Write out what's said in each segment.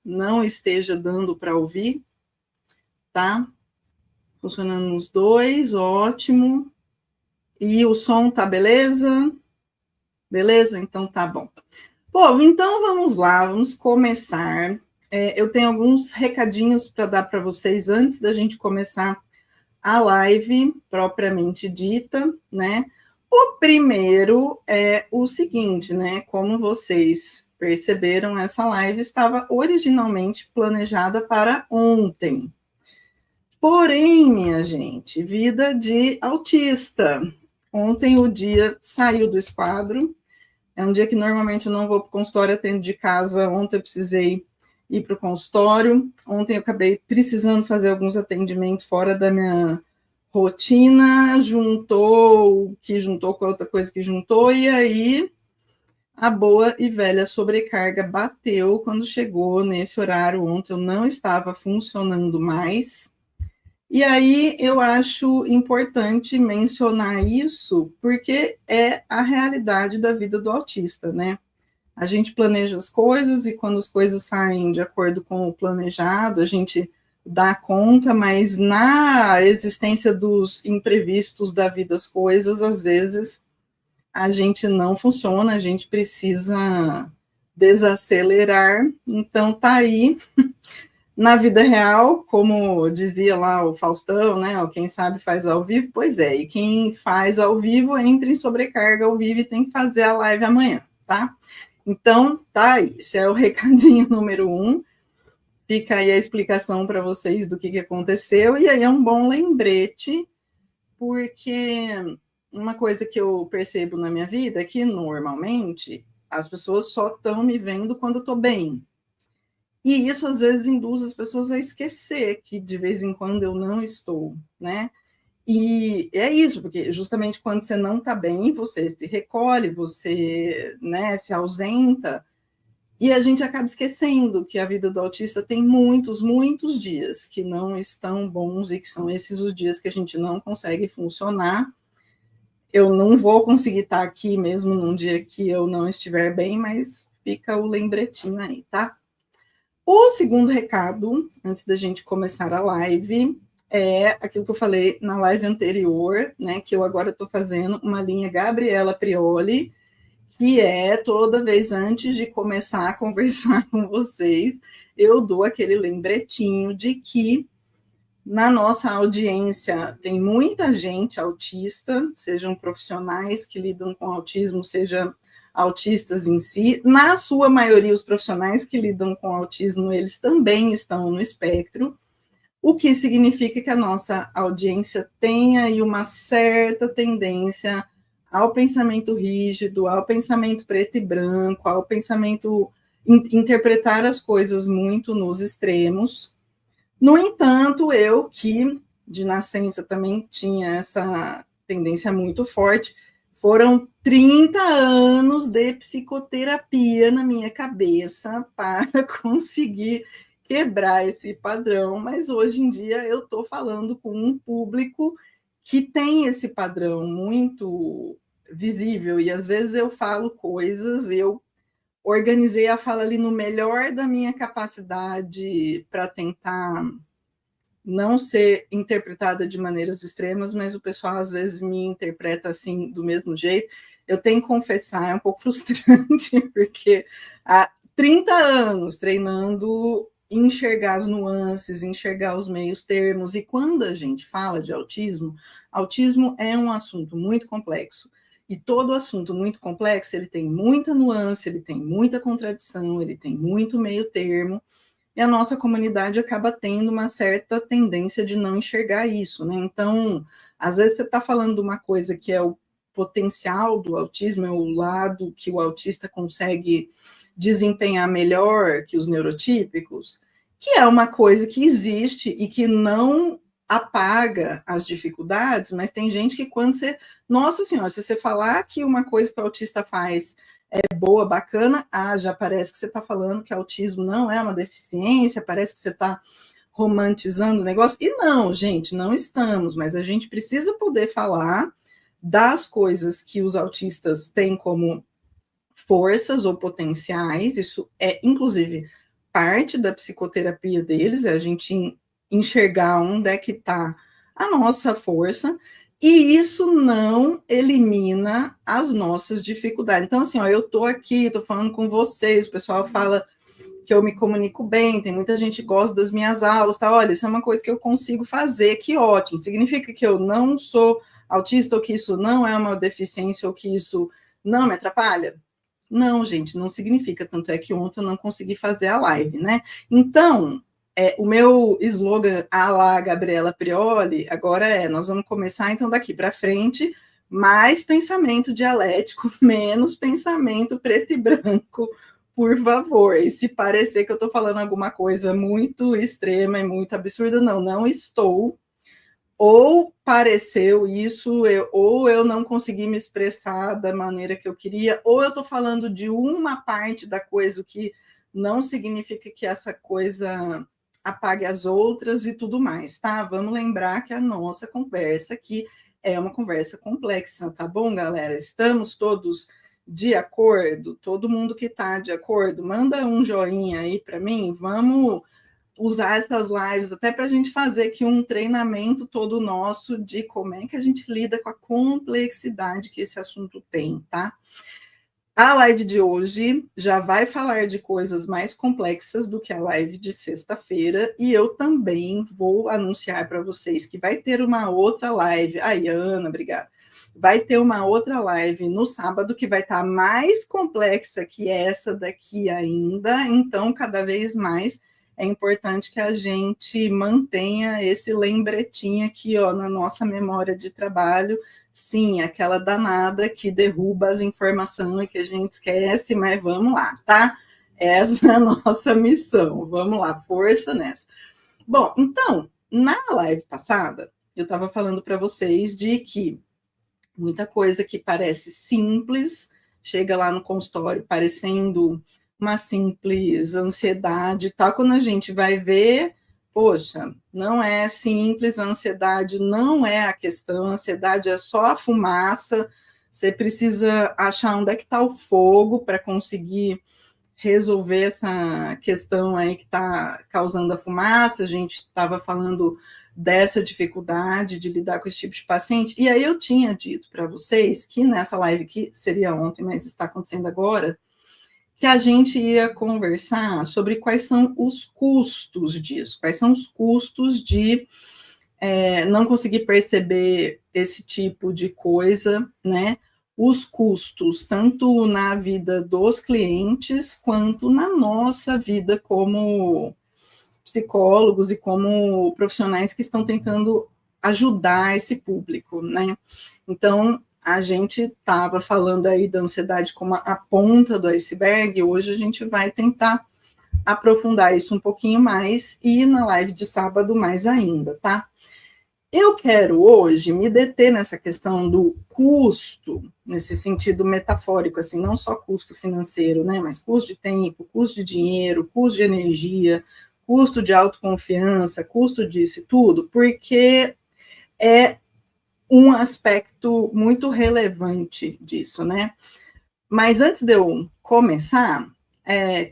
não esteja dando para ouvir, tá? Funcionando nos dois, ótimo. E o som tá beleza? Beleza? Então tá bom. Povo, então vamos lá, vamos começar. Eu tenho alguns recadinhos para dar para vocês antes da gente começar a live propriamente dita, né? O primeiro é o seguinte, né? Como vocês perceberam, essa live estava originalmente planejada para ontem. Porém, minha gente, vida de autista. Ontem o dia saiu do esquadro. É um dia que normalmente eu não vou para o consultório, atendo de casa. Ontem eu precisei ir para o consultório. Ontem eu acabei precisando fazer alguns atendimentos fora da minha rotina. Juntou o que juntou com a outra coisa que juntou, e aí a boa e velha sobrecarga bateu quando chegou nesse horário. Ontem eu não estava funcionando mais. E aí eu acho importante mencionar isso, porque é a realidade da vida do autista, né? A gente planeja as coisas e quando as coisas saem de acordo com o planejado, a gente dá conta, mas na existência dos imprevistos da vida, as coisas, às vezes, a gente não funciona, a gente precisa desacelerar. Então, tá aí. Na vida real, como dizia lá o Faustão, né? Quem sabe faz ao vivo, pois é. E quem faz ao vivo entra em sobrecarga ao vivo e tem que fazer a live amanhã, tá? Então, tá aí. Esse é o recadinho número 1. Fica aí a explicação para vocês do que aconteceu. E aí é um bom lembrete, porque uma coisa que eu percebo na minha vida é que, normalmente, as pessoas só estão me vendo quando eu estou bem. E isso, às vezes, induz as pessoas a esquecer que, de vez em quando, eu não estou, né? E é isso, porque justamente quando você não está bem, você se recolhe, você, né, se ausenta, e a gente acaba esquecendo que a vida do autista tem muitos, muitos dias que não estão bons e que são esses os dias que a gente não consegue funcionar. Eu não vou conseguir estar aqui mesmo num dia que eu não estiver bem, mas fica o lembretinho aí, tá? O segundo recado, antes da gente começar a live, é aquilo que eu falei na live anterior, né, que eu agora estou fazendo uma linha Gabriela Prioli, que é toda vez antes de começar a conversar com vocês, eu dou aquele lembretinho de que na nossa audiência tem muita gente autista, sejam profissionais que lidam com autismo, seja autistas em si. Na sua maioria, os profissionais que lidam com autismo, eles também estão no espectro, o que significa que a nossa audiência tem aí uma certa tendência ao pensamento rígido, ao pensamento preto e branco, ao pensamento interpretar as coisas muito nos extremos. No entanto, eu, que de nascença também tinha essa tendência muito forte, foram 30 anos de psicoterapia na minha cabeça para conseguir quebrar esse padrão, mas hoje em dia eu estou falando com um público que tem esse padrão muito visível, e às vezes eu falo coisas, eu organizei a fala ali no melhor da minha capacidade para tentar não ser interpretada de maneiras extremas, mas o pessoal às vezes me interpreta assim do mesmo jeito. Eu tenho que confessar, é um pouco frustrante, porque há 30 anos treinando enxergar as nuances, enxergar os meios termos, e quando a gente fala de autismo, autismo é um assunto muito complexo. E todo assunto muito complexo, ele tem muita nuance, ele tem muita contradição, ele tem muito meio termo, e a nossa comunidade acaba tendo uma certa tendência de não enxergar isso, né? Então, às vezes você está falando de uma coisa que é o potencial do autismo, é o lado que o autista consegue desempenhar melhor que os neurotípicos, que é uma coisa que existe e que não apaga as dificuldades, mas tem gente que quando você... Nossa Senhora, se você falar que uma coisa que o autista faz é boa, bacana, já parece que você está falando que autismo não é uma deficiência, parece que você está romantizando o negócio. E não, gente, não estamos, mas a gente precisa poder falar das coisas que os autistas têm como forças ou potenciais, isso é, inclusive, parte da psicoterapia deles, é a gente enxergar onde é que está a nossa força, e isso não elimina as nossas dificuldades. Então, assim, ó, eu estou aqui, estou falando com vocês, o pessoal fala que eu me comunico bem, tem muita gente que gosta das minhas aulas, tá? Olha, isso é uma coisa que eu consigo fazer, que ótimo. Significa que eu não sou autista, ou que isso não é uma deficiência, ou que isso não me atrapalha? Não, gente, não significa. Tanto é que ontem eu não consegui fazer a live, né? Então, o meu slogan à la Gabriela Prioli agora nós vamos começar, então, daqui para frente, mais pensamento dialético, menos pensamento preto e branco, por favor. E se parecer que eu estou falando alguma coisa muito extrema e muito absurda, não estou. Ou pareceu isso, ou eu não consegui me expressar da maneira que eu queria, ou eu estou falando de uma parte da coisa, o que não significa que essa coisa apague as outras e tudo mais, tá? Vamos lembrar que a nossa conversa aqui é uma conversa complexa, tá bom, galera? Estamos todos de acordo? Todo mundo que está de acordo, manda um joinha aí para mim, vamos usar essas lives até para a gente fazer aqui um treinamento todo nosso de como é que a gente lida com a complexidade que esse assunto tem, tá? A live de hoje já vai falar de coisas mais complexas do que a live de sexta-feira, e eu também vou anunciar para vocês que vai ter uma outra live. Ai, Ana, obrigada. Vai ter uma outra live no sábado que vai estar mais complexa que essa daqui ainda, então cada vez mais é importante que a gente mantenha esse lembretinho aqui, ó, na nossa memória de trabalho. Sim, aquela danada que derruba as informações que a gente esquece, mas vamos lá, tá? Essa é a nossa missão. Vamos lá, força nessa. Bom, então, na live passada, eu estava falando para vocês de que muita coisa que parece simples chega lá no consultório parecendo uma simples ansiedade, tal. Quando a gente vai ver, poxa, não é simples, a ansiedade não é a questão, a ansiedade é só a fumaça, você precisa achar onde é que está o fogo para conseguir resolver essa questão aí que está causando a fumaça. A gente estava falando dessa dificuldade de lidar com esse tipo de paciente, e aí eu tinha dito para vocês que nessa live, que seria ontem, mas está acontecendo agora, que a gente ia conversar sobre quais são os custos disso, quais são os custos de não conseguir perceber esse tipo de coisa, né? Os custos, tanto na vida dos clientes, quanto na nossa vida como psicólogos e como profissionais que estão tentando ajudar esse público, né? Então, a gente estava falando aí da ansiedade como a ponta do iceberg, hoje a gente vai tentar aprofundar isso um pouquinho mais, e na live de sábado mais ainda, tá? Eu quero hoje me deter nessa questão do custo, nesse sentido metafórico, assim, não só custo financeiro, né, mas custo de tempo, custo de dinheiro, custo de energia, custo de autoconfiança, custo disso e tudo, porque é um aspecto muito relevante disso, né? Mas antes de eu começar,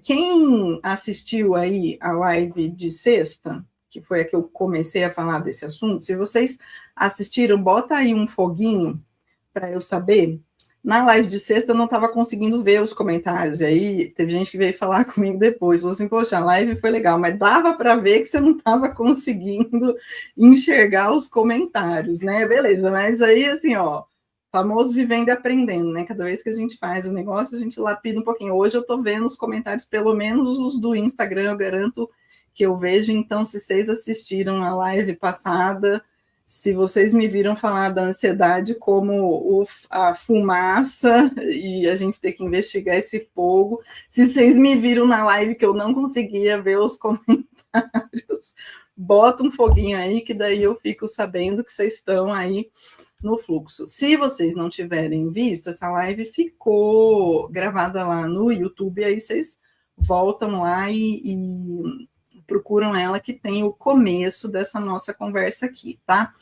quem assistiu aí a live de sexta, que foi a que eu comecei a falar desse assunto, se vocês assistiram, bota aí um foguinho para eu saber. Na live de sexta eu não estava conseguindo ver os comentários, e aí teve gente que veio falar comigo depois, falou assim, poxa, a live foi legal, mas dava para ver que você não estava conseguindo enxergar os comentários, né? Beleza, mas aí assim, ó, famoso vivendo e aprendendo, né? Cada vez que a gente faz o negócio, a gente lapida um pouquinho. Hoje eu estou vendo os comentários, pelo menos os do Instagram, eu garanto que eu vejo. Então, se vocês assistiram a live passada, se vocês me viram falar da ansiedade como a fumaça e a gente ter que investigar esse fogo, se vocês me viram na live que eu não conseguia ver os comentários, bota um foguinho aí, que daí eu fico sabendo que vocês estão aí no fluxo. Se vocês não tiverem visto, essa live ficou gravada lá no YouTube, aí vocês voltam lá e procuram ela, que tem o começo dessa nossa conversa aqui, tá?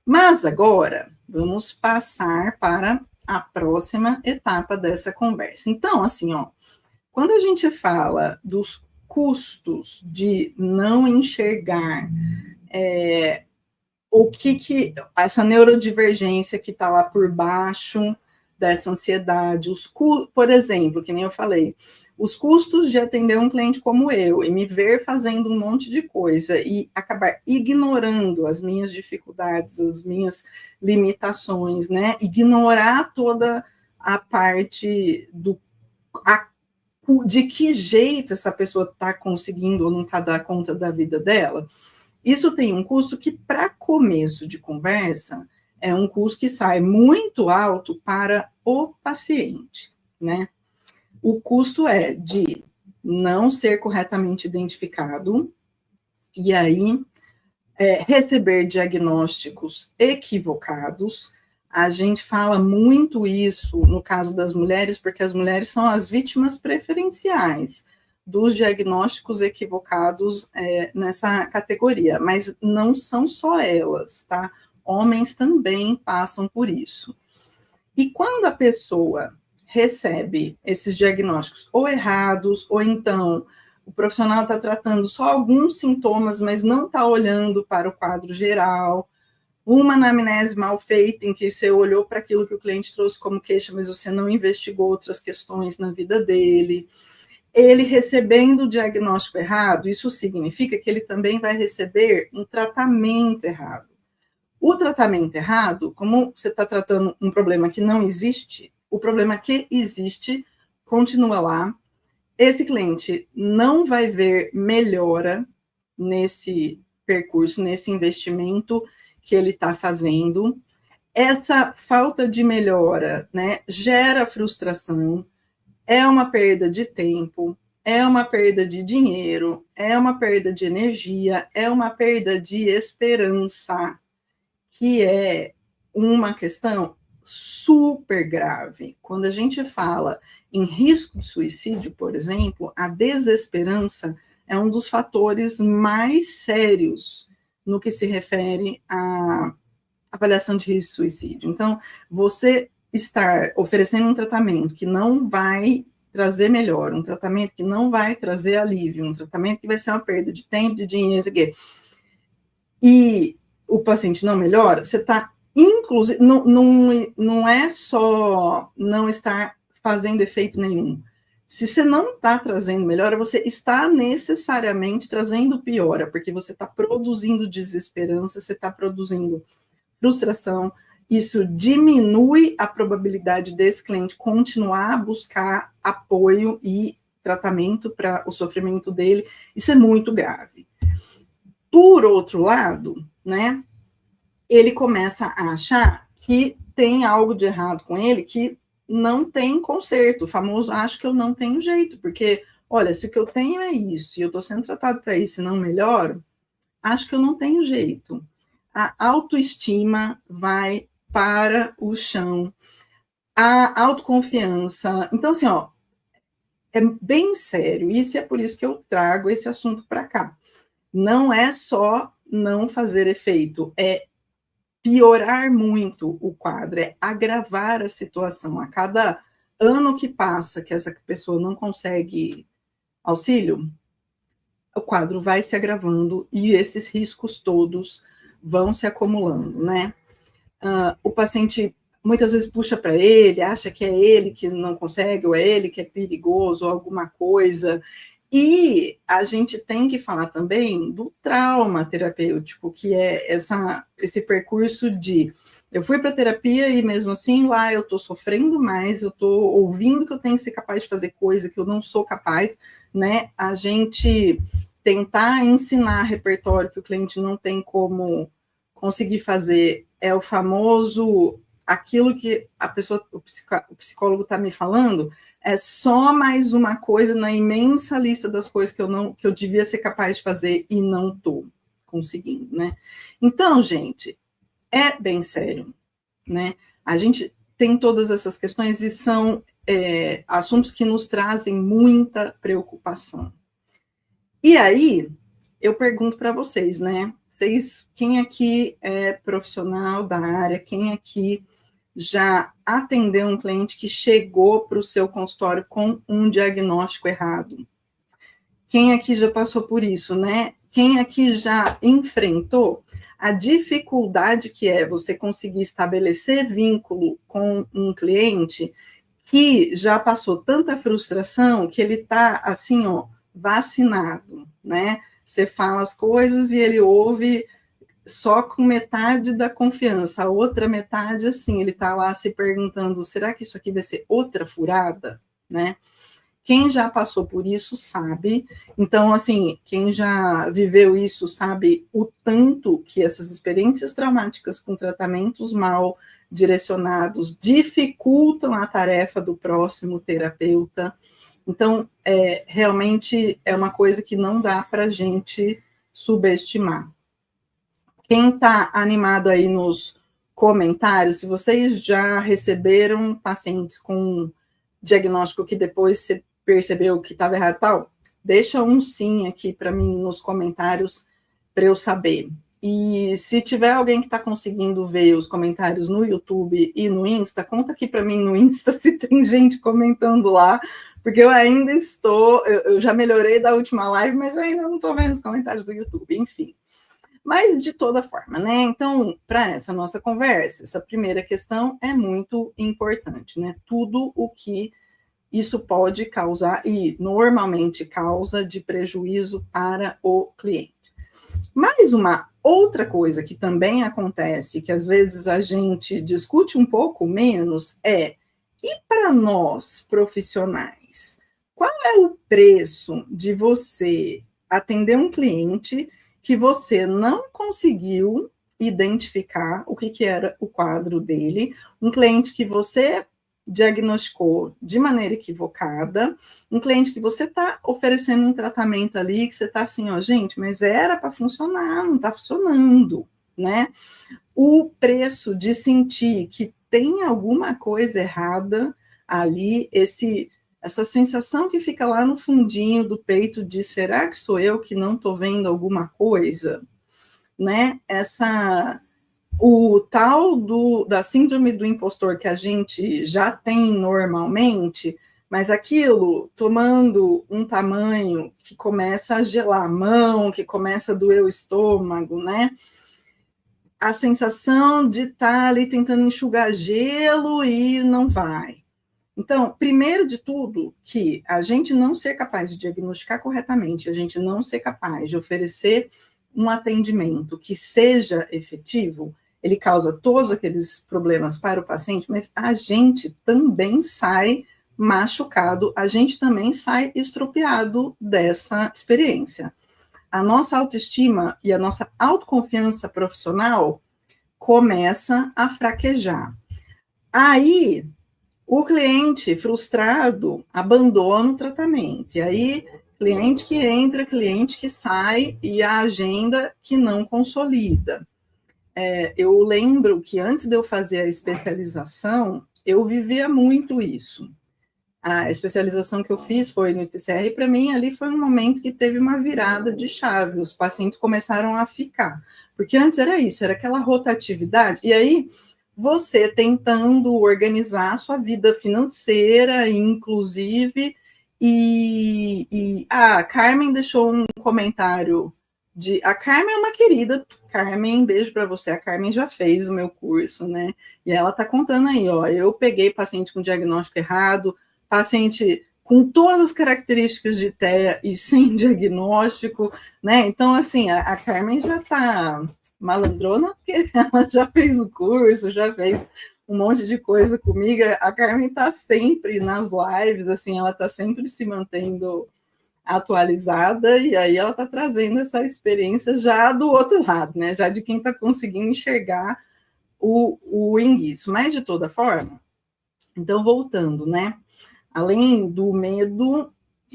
Mas agora, vamos passar para a próxima etapa dessa conversa. Então, assim, ó, quando a gente fala dos custos de não enxergar o que essa neurodivergência que está lá por baixo dessa ansiedade, por exemplo, que nem eu falei, os custos de atender um cliente como eu e me ver fazendo um monte de coisa e acabar ignorando as minhas dificuldades, as minhas limitações, né? Ignorar toda a parte de que jeito essa pessoa está conseguindo ou não está dando conta da vida dela. Isso tem um custo que, para começo de conversa, é um custo que sai muito alto para o paciente, né? O custo é de não ser corretamente identificado, e aí receber diagnósticos equivocados. A gente fala muito isso no caso das mulheres, porque as mulheres são as vítimas preferenciais dos diagnósticos equivocados nessa categoria, mas não são só elas, tá? Homens também passam por isso. E quando a pessoa recebe esses diagnósticos ou errados, ou então o profissional está tratando só alguns sintomas, mas não está olhando para o quadro geral, uma anamnese mal feita, em que você olhou para aquilo que o cliente trouxe como queixa, mas você não investigou outras questões na vida dele. Ele recebendo o diagnóstico errado, isso significa que ele também vai receber um tratamento errado. O tratamento errado, como você está tratando um problema que não existe, o problema que existe continua lá. Esse cliente não vai ver melhora nesse percurso, nesse investimento que ele está fazendo. Essa falta de melhora, né, gera frustração, é uma perda de tempo, é uma perda de dinheiro, é uma perda de energia, é uma perda de esperança, que é uma questão super grave. Quando a gente fala em risco de suicídio, por exemplo, a desesperança é um dos fatores mais sérios no que se refere à avaliação de risco de suicídio. Então, você estar oferecendo um tratamento que não vai trazer melhora, um tratamento que não vai trazer alívio, um tratamento que vai ser uma perda de tempo, de dinheiro, e o paciente não melhora, você está, inclusive, não é só não estar fazendo efeito nenhum. Se você não está trazendo melhora, você está necessariamente trazendo piora, porque você está produzindo desesperança, você está produzindo frustração, isso diminui a probabilidade desse cliente continuar a buscar apoio e tratamento para o sofrimento dele, isso é muito grave. Por outro lado, né, ele começa a achar que tem algo de errado com ele, que não tem conserto, o famoso acho que eu não tenho jeito, porque, olha, se o que eu tenho é isso, e eu estou sendo tratado para isso e não melhoro, acho que eu não tenho jeito. A autoestima vai para o chão, a autoconfiança. Então, assim, ó, é bem sério, isso é por isso que eu trago esse assunto para cá. Não é só não fazer efeito, é piorar muito o quadro, é agravar a situação. A cada ano que passa que essa pessoa não consegue auxílio, o quadro vai se agravando e esses riscos todos vão se acumulando, né? O paciente muitas vezes puxa para ele, acha que é ele que não consegue, ou é ele que é perigoso, ou alguma coisa. E a gente tem que falar também do trauma terapêutico, que é esse percurso de eu fui para terapia e mesmo assim lá eu estou sofrendo mais, eu estou ouvindo que eu tenho que ser capaz de fazer coisa que eu não sou capaz, né? A gente tentar ensinar repertório que o cliente não tem como conseguir fazer é o famoso aquilo que a pessoa, o psicólogo está me falando, é só mais uma coisa na imensa lista das coisas que eu devia ser capaz de fazer e não estou conseguindo, né? Então, gente, é bem sério, né? A gente tem todas essas questões e são assuntos que nos trazem muita preocupação. E aí, eu pergunto para vocês, né? Quem aqui é profissional da área, quem aqui já atendeu um cliente que chegou para o seu consultório com um diagnóstico errado? Quem aqui já passou por isso, né? Quem aqui já enfrentou a dificuldade que é você conseguir estabelecer vínculo com um cliente que já passou tanta frustração que ele está, assim, ó, vacinado, né? Você fala as coisas e ele ouve só com metade da confiança, a outra metade, assim, ele está lá se perguntando, será que isso aqui vai ser outra furada, né? Quem já passou por isso sabe, então, assim, quem já viveu isso sabe o tanto que essas experiências traumáticas com tratamentos mal direcionados dificultam a tarefa do próximo terapeuta. Então, realmente é uma coisa que não dá para a gente subestimar. Quem está animado aí nos comentários, se vocês já receberam pacientes com diagnóstico que depois você percebeu que estava errado tal, deixa um sim aqui para mim nos comentários para eu saber. E se tiver alguém que está conseguindo ver os comentários no YouTube e no Insta, conta aqui para mim no Insta se tem gente comentando lá, porque eu ainda estou, eu já melhorei da última live, mas eu ainda não estou vendo os comentários do YouTube, enfim. Mas, de toda forma, né? Então, para essa nossa conversa, essa primeira questão é muito importante, né? Tudo o que isso pode causar, e normalmente causa, de prejuízo para o cliente. Mais uma outra coisa que também acontece, que às vezes a gente discute um pouco menos, e para nós, profissionais, qual é o preço de você atender um cliente que você não conseguiu identificar o que era o quadro dele, um cliente que você diagnosticou de maneira equivocada, um cliente que você está oferecendo um tratamento ali, que você está assim, ó, gente, mas era para funcionar, não está funcionando, né? O preço de sentir que tem alguma coisa errada ali, essa sensação que fica lá no fundinho do peito de será que sou eu que não estou vendo alguma coisa, né? O tal da síndrome do impostor que a gente já tem normalmente, mas aquilo tomando um tamanho que começa a gelar a mão, que começa a doer o estômago, né? A sensação de estar ali tentando enxugar gelo e não vai. Então, primeiro de tudo, que a gente não ser capaz de diagnosticar corretamente, a gente não ser capaz de oferecer um atendimento que seja efetivo, ele causa todos aqueles problemas para o paciente, mas a gente também sai machucado, a gente também sai estropiado dessa experiência. A nossa autoestima e a nossa autoconfiança profissional começa a fraquejar. Aí, o cliente frustrado abandona o tratamento. E aí, cliente que entra, cliente que sai e a agenda que não consolida. Eu lembro que antes de eu fazer a especialização, eu vivia muito isso. A especialização que eu fiz foi no ITCR e para mim ali foi um momento que teve uma virada de chave, os pacientes começaram a ficar, porque antes era isso, era aquela rotatividade, e aí você tentando organizar a sua vida financeira, inclusive, a Carmen deixou um comentário a Carmen é uma querida, Carmen, beijo para você, a Carmen já fez o meu curso, né, e ela tá contando aí, ó, eu peguei paciente com diagnóstico errado, paciente com todas as características de TEA e sem diagnóstico, né? Então, assim, a Carmen já está malandrona, porque ela já fez o curso, já fez um monte de coisa comigo. A Carmen está sempre nas lives, assim, ela está sempre se mantendo atualizada, e aí ela está trazendo essa experiência já do outro lado, né? Já de quem está conseguindo enxergar o enguiço. Mas, de toda forma, então, voltando, né? Além do medo,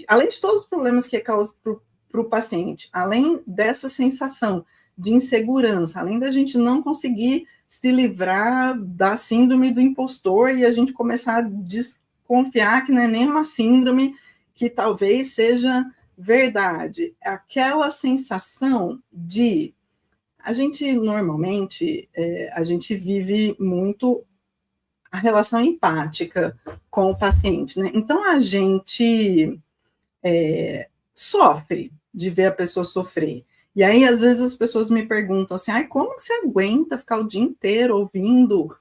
além de todos os problemas que causa para o paciente, além dessa sensação de insegurança, além da gente não conseguir se livrar da síndrome do impostor e a gente começar a desconfiar que não é nem uma síndrome, que talvez seja verdade, aquela sensação de a gente normalmente a gente vive muito a relação empática com o paciente, né? Então, a gente sofre de ver a pessoa sofrer. E aí, às vezes, as pessoas me perguntam assim, como você aguenta ficar o dia inteiro ouvindo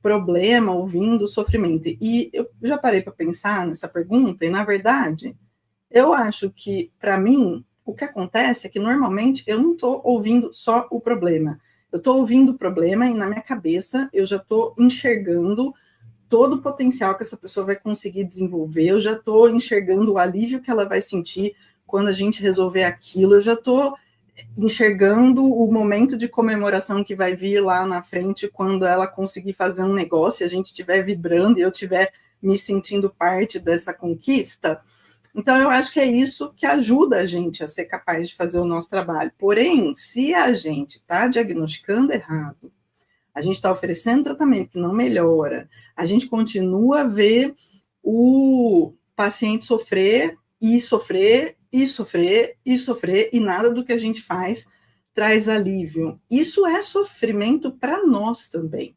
problema, ouvindo sofrimento? E eu já parei para pensar nessa pergunta, e, na verdade, eu acho que, para mim, o que acontece é que, normalmente, eu não estou ouvindo só o problema. Eu estou ouvindo o problema e, na minha cabeça, eu já estou enxergando todo o potencial que essa pessoa vai conseguir desenvolver, eu já estou enxergando o alívio que ela vai sentir quando a gente resolver aquilo, eu já estou enxergando o momento de comemoração que vai vir lá na frente quando ela conseguir fazer um negócio, e a gente estiver vibrando e eu estiver me sentindo parte dessa conquista. Então, eu acho que é isso que ajuda a gente a ser capaz de fazer o nosso trabalho. Porém, se a gente está diagnosticando errado, a gente está oferecendo tratamento que não melhora, a gente continua a ver o paciente sofrer e sofrer e sofrer e sofrer, e nada do que a gente faz traz alívio. Isso é sofrimento para nós também.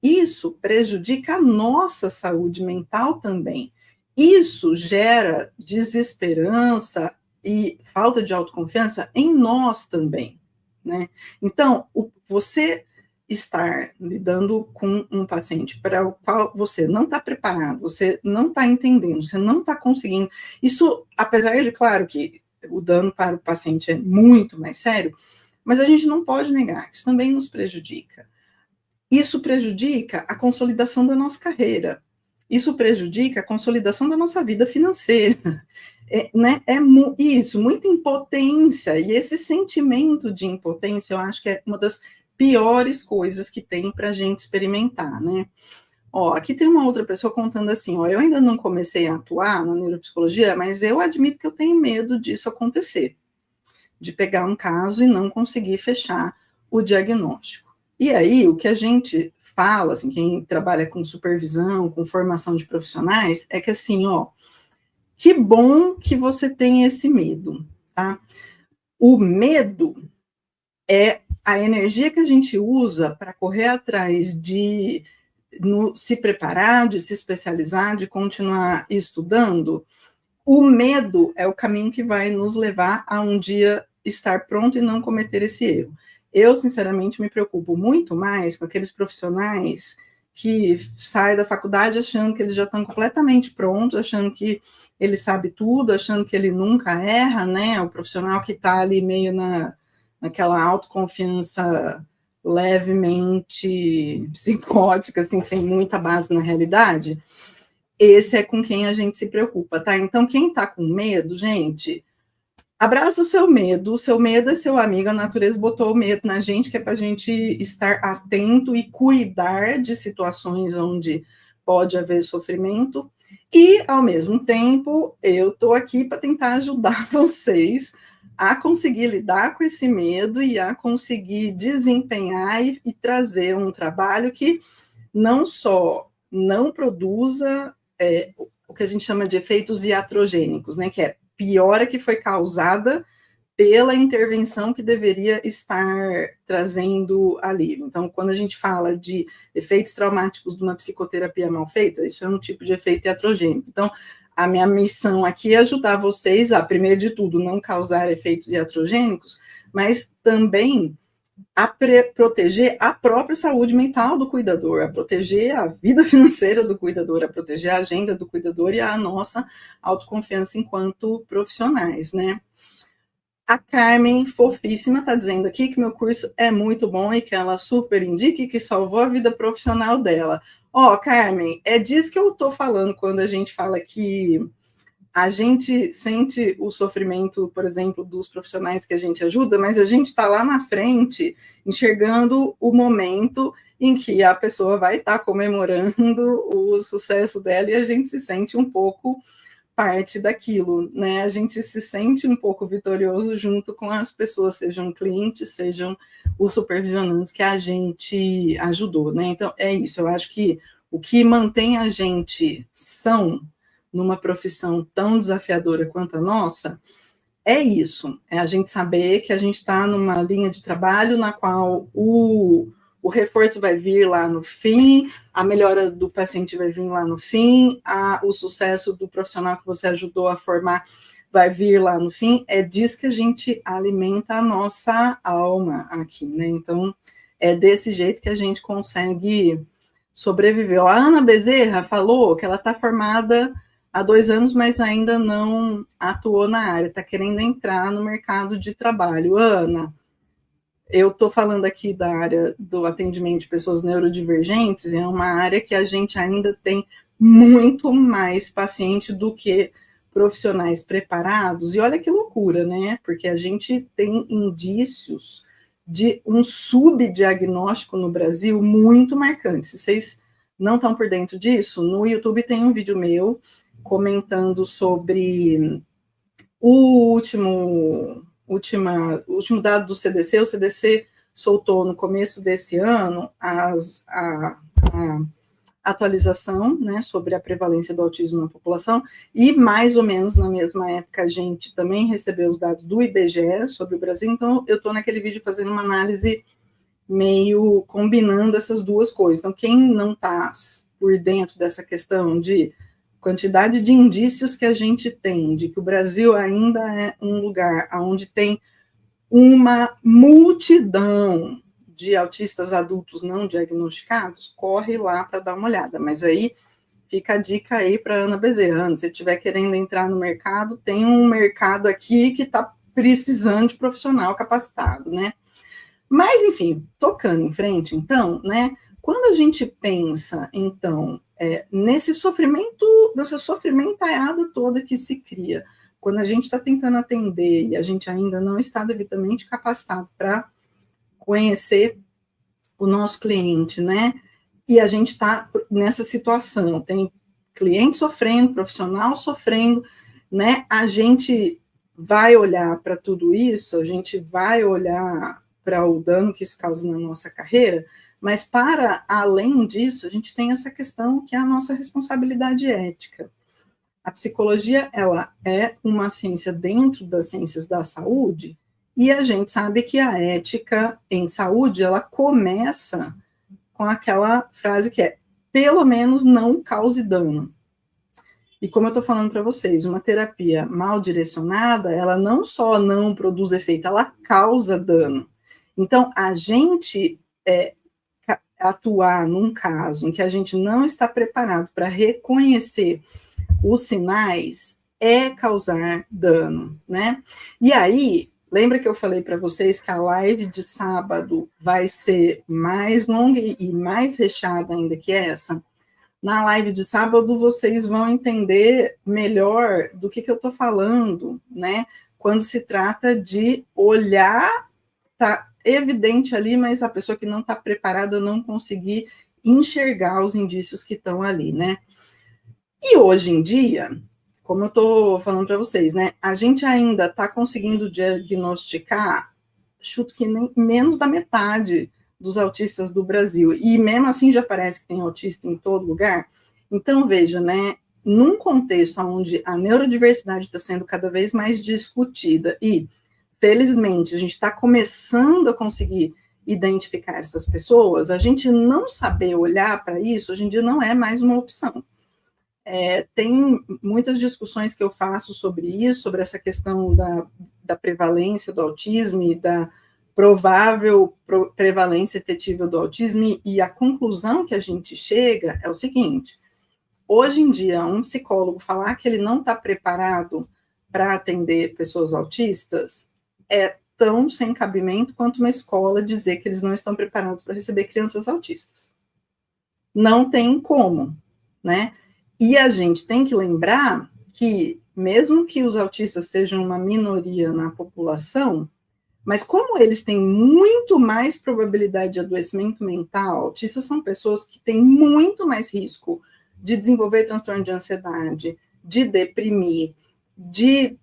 Isso prejudica a nossa saúde mental também. Isso gera desesperança e falta de autoconfiança em nós também, né? Então, você estar lidando com um paciente para o qual você não está preparado, você não está entendendo, você não está conseguindo. Isso, apesar de, claro, que o dano para o paciente é muito mais sério, mas a gente não pode negar, isso também nos prejudica. Isso prejudica a consolidação da nossa carreira. Isso prejudica a consolidação da nossa vida financeira. Né? Isso, muita impotência. E esse sentimento de impotência, eu acho que é uma das piores coisas que tem para a gente experimentar, né? Aqui tem uma outra pessoa contando assim, eu ainda não comecei a atuar na neuropsicologia, mas eu admito que eu tenho medo disso acontecer, de pegar um caso e não conseguir fechar o diagnóstico. E aí, o que a gente fala, assim, quem trabalha com supervisão, com formação de profissionais, é que assim, que bom que você tem esse medo, tá? O medo é a energia que a gente usa para correr atrás de se preparar, de se especializar, de continuar estudando. O medo é o caminho que vai nos levar a um dia estar pronto e não cometer esse erro. Eu, sinceramente, me preocupo muito mais com aqueles profissionais que saem da faculdade achando que eles já estão completamente prontos, achando que ele sabe tudo, achando que ele nunca erra, né? O profissional que está ali meio naquela autoconfiança levemente psicótica, assim, sem muita base na realidade. Esse é com quem a gente se preocupa, tá? Então, quem tá com medo, gente, abraça o seu medo é seu amigo, a natureza botou o medo na gente, que é pra gente estar atento e cuidar de situações onde pode haver sofrimento, e, ao mesmo tempo, eu tô aqui para tentar ajudar vocês a conseguir lidar com esse medo e a conseguir desempenhar e trazer um trabalho que não só não produza o que a gente chama de efeitos iatrogênicos, né, que é piora que foi causada pela intervenção que deveria estar trazendo alívio. Então, quando a gente fala de efeitos traumáticos de uma psicoterapia mal feita, isso é um tipo de efeito iatrogênico. Então, a minha missão aqui é ajudar vocês a, primeiro de tudo, não causar efeitos iatrogênicos, mas também a proteger a própria saúde mental do cuidador, a proteger a vida financeira do cuidador, a proteger a agenda do cuidador e a nossa autoconfiança enquanto profissionais, né? A Carmen, fofíssima, está dizendo aqui que meu curso é muito bom e que ela super indica e que salvou a vida profissional dela. Carmen, é disso que eu estou falando quando a gente fala que a gente sente o sofrimento, por exemplo, dos profissionais que a gente ajuda, mas a gente está lá na frente, enxergando o momento em que a pessoa vai estar comemorando o sucesso dela e a gente se sente um pouco parte daquilo, né? A gente se sente um pouco vitorioso junto com as pessoas, sejam clientes, sejam os supervisionantes que a gente ajudou, né? Então, é isso. Eu acho que o que mantém a gente são numa profissão tão desafiadora quanto a nossa, é isso, é a gente saber que a gente está numa linha de trabalho na qual o reforço vai vir lá no fim, a melhora do paciente vai vir lá no fim, o sucesso do profissional que você ajudou a formar vai vir lá no fim, é disso que a gente alimenta a nossa alma aqui, né? Então, é desse jeito que a gente consegue sobreviver. A Ana Bezerra falou que ela está formada há 2 anos, mas ainda não atuou na área, está querendo entrar no mercado de trabalho. Ana, eu estou falando aqui da área do atendimento de pessoas neurodivergentes, é uma área que a gente ainda tem muito mais paciente do que profissionais preparados, e olha que loucura, né? Porque a gente tem indícios de um subdiagnóstico no Brasil muito marcante. Se vocês não estão por dentro disso, no YouTube tem um vídeo meu comentando sobre o último dado do CDC. O CDC soltou no começo desse ano a atualização, né, sobre a prevalência do autismo na população, e mais ou menos na mesma época a gente também recebeu os dados do IBGE sobre o Brasil. Então eu estou naquele vídeo fazendo uma análise meio combinando essas duas coisas. Então quem não está por dentro dessa questão de quantidade de indícios que a gente tem de que o Brasil ainda é um lugar onde tem uma multidão de autistas adultos não diagnosticados, corre lá para dar uma olhada. Mas aí fica a dica aí para Ana Bezerra. Ana, se você estiver querendo entrar no mercado, tem um mercado aqui que está precisando de profissional capacitado, né? Mas, enfim, tocando em frente, então, né? Quando a gente pensa, então, nesse sofrimento, dessa sofrimentaiada toda que se cria, quando a gente está tentando atender e a gente ainda não está devidamente capacitado para conhecer o nosso cliente, né? E a gente está nessa situação, tem cliente sofrendo, profissional sofrendo, né? A gente vai olhar para tudo isso, a gente vai olhar para o dano que isso causa na nossa carreira, mas para além disso, a gente tem essa questão que é a nossa responsabilidade ética. A psicologia, ela é uma ciência dentro das ciências da saúde, e a gente sabe que a ética em saúde, ela começa com aquela frase que é, pelo menos não cause dano. E como eu estou falando para vocês, uma terapia mal direcionada, ela não só não produz efeito, ela causa dano. Então, a gente atuar num caso em que a gente não está preparado para reconhecer os sinais é causar dano, né? E aí, lembra que eu falei para vocês que a live de sábado vai ser mais longa e mais recheada ainda que essa? Na live de sábado, vocês vão entender melhor do que eu estou falando, né? Quando se trata de olhar, tá evidente ali, mas a pessoa que não está preparada não conseguir enxergar os indícios que estão ali, né? E hoje em dia, como eu estou falando para vocês, né, a gente ainda está conseguindo diagnosticar, chuto que nem menos da metade dos autistas do Brasil, e mesmo assim já parece que tem autista em todo lugar. Então, veja, né, num contexto onde a neurodiversidade está sendo cada vez mais discutida, e, felizmente, a gente está começando a conseguir identificar essas pessoas, a gente não saber olhar para isso, hoje em dia não é mais uma opção. Tem muitas discussões que eu faço sobre isso, sobre essa questão da prevalência do autismo e da provável prevalência efetiva do autismo, e a conclusão que a gente chega é o seguinte: hoje em dia, um psicólogo falar que ele não está preparado para atender pessoas autistas é tão sem cabimento quanto uma escola dizer que eles não estão preparados para receber crianças autistas. Não tem como, né? E a gente tem que lembrar que, mesmo que os autistas sejam uma minoria na população, mas como eles têm muito mais probabilidade de adoecimento mental, autistas são pessoas que têm muito mais risco de desenvolver transtorno de ansiedade, de deprimir, de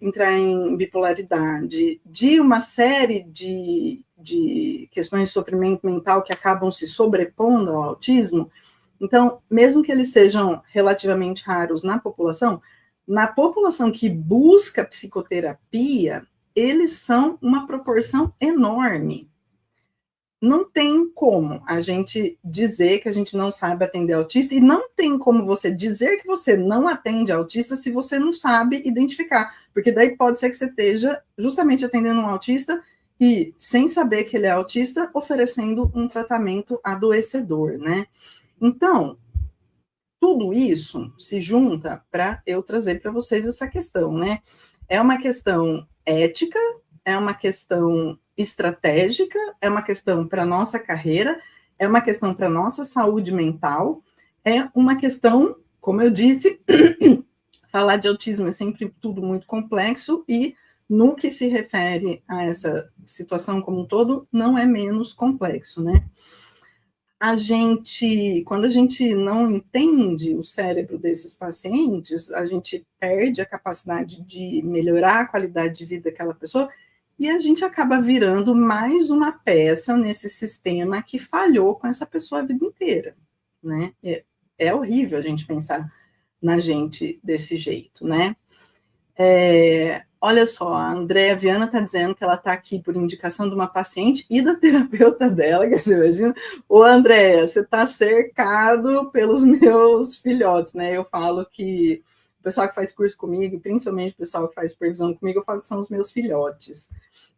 entrar em bipolaridade, de uma série de questões de sofrimento mental que acabam se sobrepondo ao autismo. Então, mesmo que eles sejam relativamente raros na população que busca psicoterapia, eles são uma proporção enorme. Não tem como a gente dizer que a gente não sabe atender autista, e não tem como você dizer que você não atende autista se você não sabe identificar. Porque daí pode ser que você esteja justamente atendendo um autista e, sem saber que ele é autista, oferecendo um tratamento adoecedor, né? Então, tudo isso se junta para eu trazer para vocês essa questão, né? É uma questão ética, é uma questão estratégica, é uma questão para a nossa carreira, é uma questão para a nossa saúde mental, é uma questão, como eu disse, falar de autismo é sempre tudo muito complexo e, no que se refere a essa situação como um todo, não é menos complexo, né? Quando a gente não entende o cérebro desses pacientes, a gente perde a capacidade de melhorar a qualidade de vida daquela pessoa e a gente acaba virando mais uma peça nesse sistema que falhou com essa pessoa a vida inteira, né? É horrível a gente pensar na gente desse jeito, né? Olha só, a Andréa Viana está dizendo que ela está aqui por indicação de uma paciente e da terapeuta dela, que você imagina. Ô, Andréa, você está cercado pelos meus filhotes, né? Eu falo que o pessoal que faz curso comigo, principalmente o pessoal que faz supervisão comigo, eu falo que são os meus filhotes.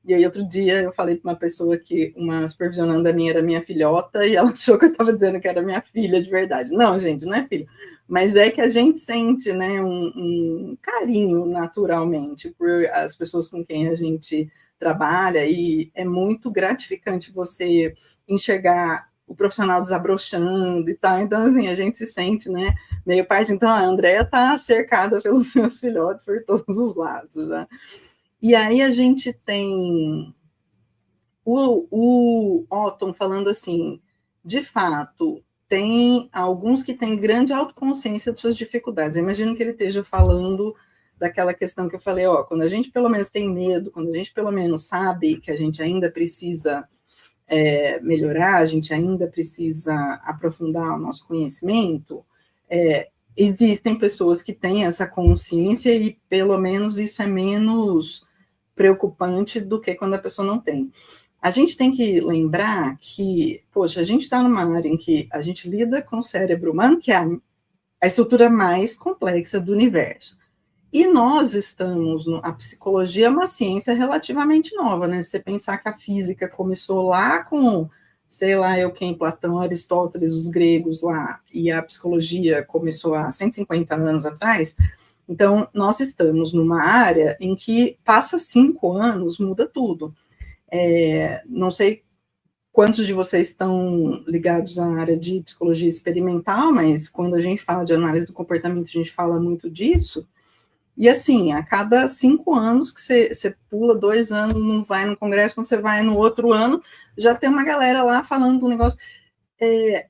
E aí, outro dia, eu falei para uma pessoa que uma supervisionanda minha era minha filhota e ela achou que eu estava dizendo que era minha filha de verdade. Não, gente, não é filho. Mas é que a gente sente, né, um carinho naturalmente por as pessoas com quem a gente trabalha e é muito gratificante você enxergar o profissional desabrochando e tal. Então, assim, a gente se sente, né, meio parte. Então, a Andréa está cercada pelos meus filhotes por todos os lados, né? E aí a gente tem o Otton falando assim, de fato, tem alguns que têm grande autoconsciência de suas dificuldades. Eu imagino que ele esteja falando daquela questão que eu falei, quando a gente pelo menos tem medo, quando a gente pelo menos sabe que a gente ainda precisa melhorar, a gente ainda precisa aprofundar o nosso conhecimento, existem pessoas que têm essa consciência e pelo menos isso é menos preocupante do que quando a pessoa não tem. A gente tem que lembrar que, poxa, a gente está numa área em que a gente lida com o cérebro humano, que é a estrutura mais complexa do universo. E nós estamos, a psicologia é uma ciência relativamente nova, né? Se você pensar que a física começou lá com, sei lá, Platão, Aristóteles, os gregos lá, e a psicologia começou há 150 anos atrás, então nós estamos numa área em que passa 5 anos, muda tudo. Não sei quantos de vocês estão ligados à área de psicologia experimental, mas quando a gente fala de análise do comportamento, a gente fala muito disso. E assim, a cada 5 anos que você pula 2 anos, não vai no congresso, quando você vai no outro ano, já tem uma galera lá falando do negócio.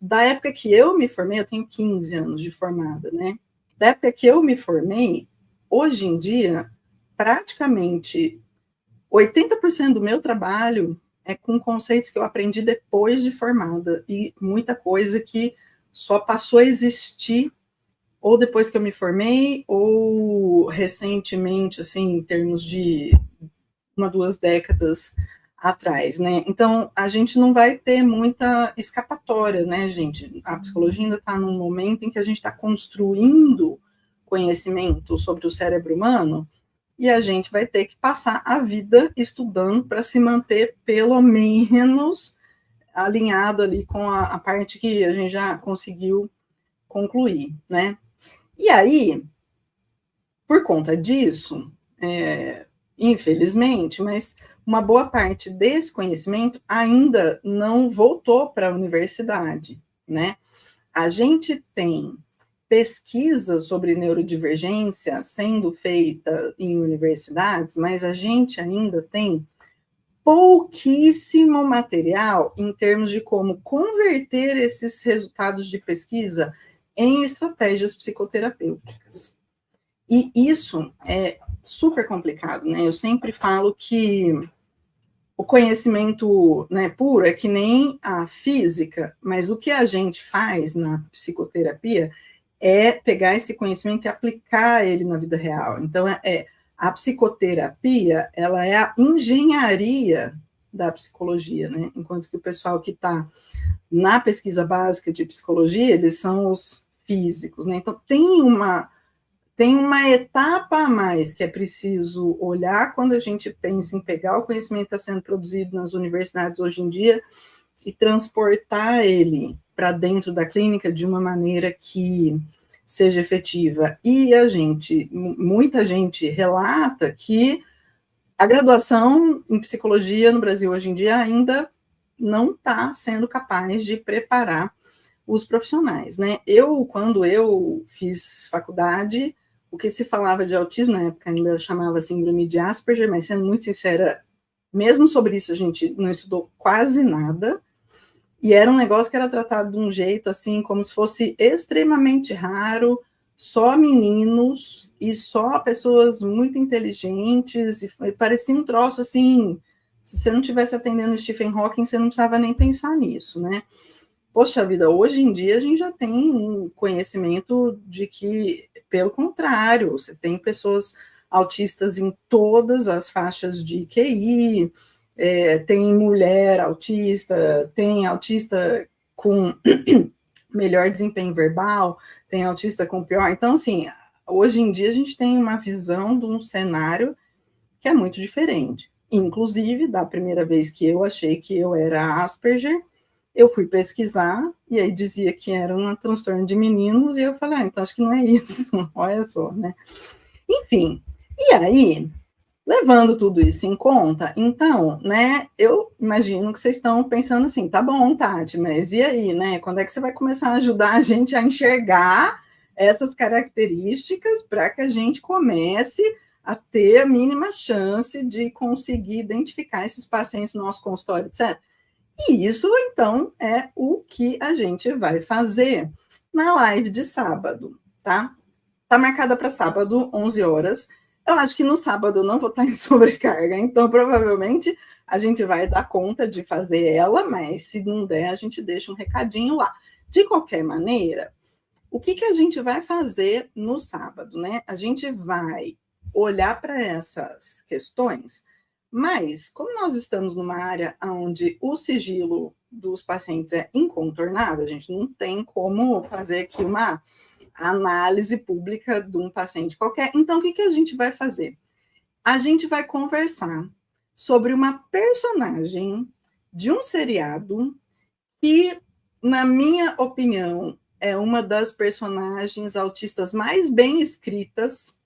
Da época que eu me formei, eu tenho 15 anos de formada, né? Da época que eu me formei, hoje em dia, praticamente 80% do meu trabalho é com conceitos que eu aprendi depois de formada, e muita coisa que só passou a existir ou depois que eu me formei, ou recentemente, assim, em termos de 1, 2 décadas atrás, né? Então, a gente não vai ter muita escapatória, né, gente? A psicologia ainda está num momento em que a gente está construindo conhecimento sobre o cérebro humano, e a gente vai ter que passar a vida estudando para se manter, pelo menos, alinhado ali com a parte que a gente já conseguiu concluir, né? E aí, por conta disso, infelizmente, mas uma boa parte desse conhecimento ainda não voltou para a universidade, né? A gente tem pesquisas sobre neurodivergência sendo feita em universidades, mas a gente ainda tem pouquíssimo material em termos de como converter esses resultados de pesquisa em estratégias psicoterapêuticas. E isso é super complicado, né? Eu sempre falo que o conhecimento, né, puro é que nem a física, mas o que a gente faz na psicoterapia é pegar esse conhecimento e aplicar ele na vida real. Então, a psicoterapia, ela é a engenharia da psicologia, né? Enquanto que o pessoal que está na pesquisa básica de psicologia, eles são os físicos, né? Então, tem Tem uma etapa a mais que é preciso olhar quando a gente pensa em pegar o conhecimento que está sendo produzido nas universidades hoje em dia e transportar ele para dentro da clínica de uma maneira que seja efetiva. E muita gente relata que a graduação em psicologia no Brasil hoje em dia ainda não está sendo capaz de preparar os profissionais, né? Quando eu fiz faculdade, o que se falava de autismo, na época ainda chamava síndrome de Asperger, mas sendo muito sincera, mesmo sobre isso a gente não estudou quase nada, e era um negócio que era tratado de um jeito, assim, como se fosse extremamente raro, só meninos e só pessoas muito inteligentes, e parecia um troço, assim, se você não estivesse atendendo Stephen Hawking, você não precisava nem pensar nisso, né? Poxa vida, hoje em dia a gente já tem um conhecimento de que, pelo contrário, você tem pessoas autistas em todas as faixas de QI, tem mulher autista, tem autista com melhor desempenho verbal, tem autista com pior. Então, assim, hoje em dia a gente tem uma visão de um cenário que é muito diferente. Inclusive, da primeira vez que eu achei que eu era Asperger, eu fui pesquisar, e aí dizia que era um transtorno de meninos, e eu falei, então acho que não é isso, olha só, né? Enfim, e aí, levando tudo isso em conta, então, né, eu imagino que vocês estão pensando assim, tá bom, Tati, mas e aí, né, quando é que você vai começar a ajudar a gente a enxergar essas características para que a gente comece a ter a mínima chance de conseguir identificar esses pacientes no nosso consultório, etc. E isso, então, é o que a gente vai fazer na live de sábado, tá? Tá marcada para sábado, 11 horas. Eu acho que no sábado eu não vou estar em sobrecarga, então provavelmente a gente vai dar conta de fazer ela, mas se não der, a gente deixa um recadinho lá. De qualquer maneira, o que a gente vai fazer no sábado, né? A gente vai olhar para essas questões, mas como nós estamos numa área onde o sigilo dos pacientes é incontornável, a gente não tem como fazer aqui uma análise pública de um paciente qualquer. Então, o que a gente vai fazer? A gente vai conversar sobre uma personagem de um seriado que, na minha opinião, é uma das personagens autistas mais bem escritas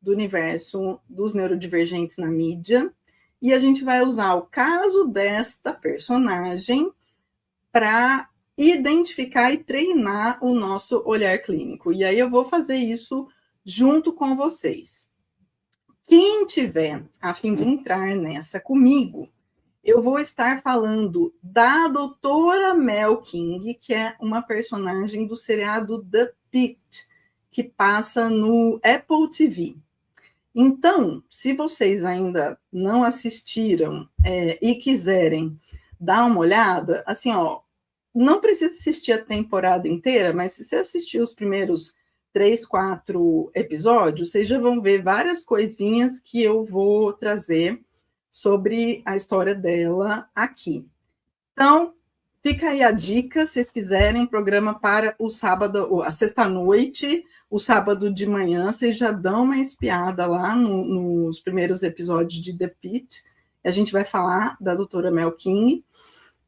do universo dos neurodivergentes na mídia, e a gente vai usar o caso desta personagem para identificar e treinar o nosso olhar clínico. E aí eu vou fazer isso junto com vocês. Quem tiver a fim de entrar nessa comigo, eu vou estar falando da doutora Mel King, que é uma personagem do seriado The Pitt, que passa no Apple TV. Então, se vocês ainda não assistiram e quiserem dar uma olhada, assim, ó, não precisa assistir a temporada inteira, mas se você assistir os primeiros 3, 4 episódios, vocês já vão ver várias coisinhas que eu vou trazer sobre a história dela aqui. Então, fica aí a dica, se vocês quiserem, programa para o sábado, a sexta-noite, o sábado de manhã, vocês já dão uma espiada lá nos primeiros episódios de The Pitt. A gente vai falar da doutora Mel King.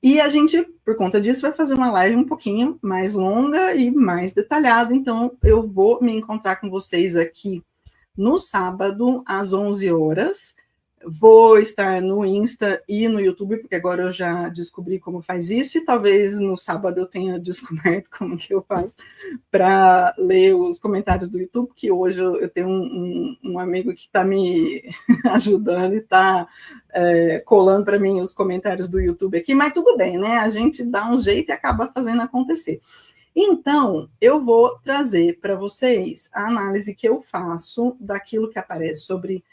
E a gente, por conta disso, vai fazer uma live um pouquinho mais longa e mais detalhada. Então, eu vou me encontrar com vocês aqui no sábado, às 11 horas. Vou estar no Insta e no YouTube, porque agora eu já descobri como faz isso, e talvez no sábado eu tenha descoberto como que eu faço para ler os comentários do YouTube, que hoje eu tenho um amigo que está me ajudando e está colando para mim os comentários do YouTube aqui, mas tudo bem, né? A gente dá um jeito e acaba fazendo acontecer. Então, eu vou trazer para vocês a análise que eu faço daquilo que aparece sobre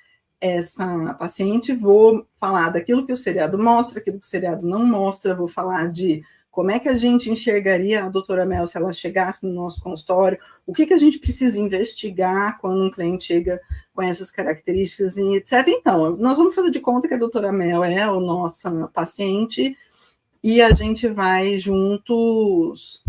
essa paciente, vou falar daquilo que o seriado mostra, aquilo que o seriado não mostra, vou falar de como é que a gente enxergaria a doutora Mel se ela chegasse no nosso consultório, o que a gente precisa investigar quando um cliente chega com essas características e etc. Então, nós vamos fazer de conta que a doutora Mel é a nossa paciente e a gente vai juntos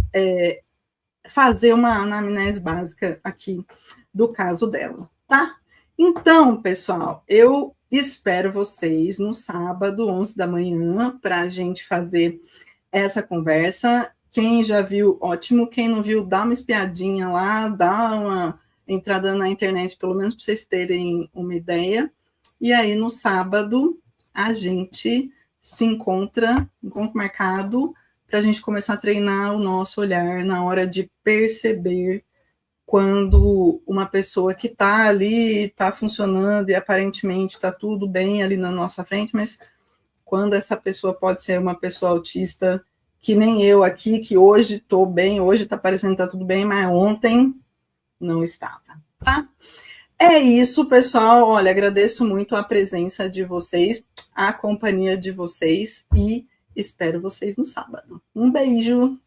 fazer uma anamnese básica aqui do caso dela, tá? Então, pessoal, eu espero vocês no sábado, 11 da manhã, para a gente fazer essa conversa. Quem já viu, ótimo. Quem não viu, dá uma espiadinha lá, dá uma entrada na internet, pelo menos para vocês terem uma ideia. E aí, no sábado, a gente se encontra marcado, para a gente começar a treinar o nosso olhar na hora de perceber quando uma pessoa que está ali, está funcionando e aparentemente está tudo bem ali na nossa frente, mas quando essa pessoa pode ser uma pessoa autista, que nem eu aqui, que hoje estou bem, hoje está parecendo que está tudo bem, mas ontem não estava, tá? É isso, pessoal. Olha, agradeço muito a presença de vocês, a companhia de vocês e espero vocês no sábado. Um beijo!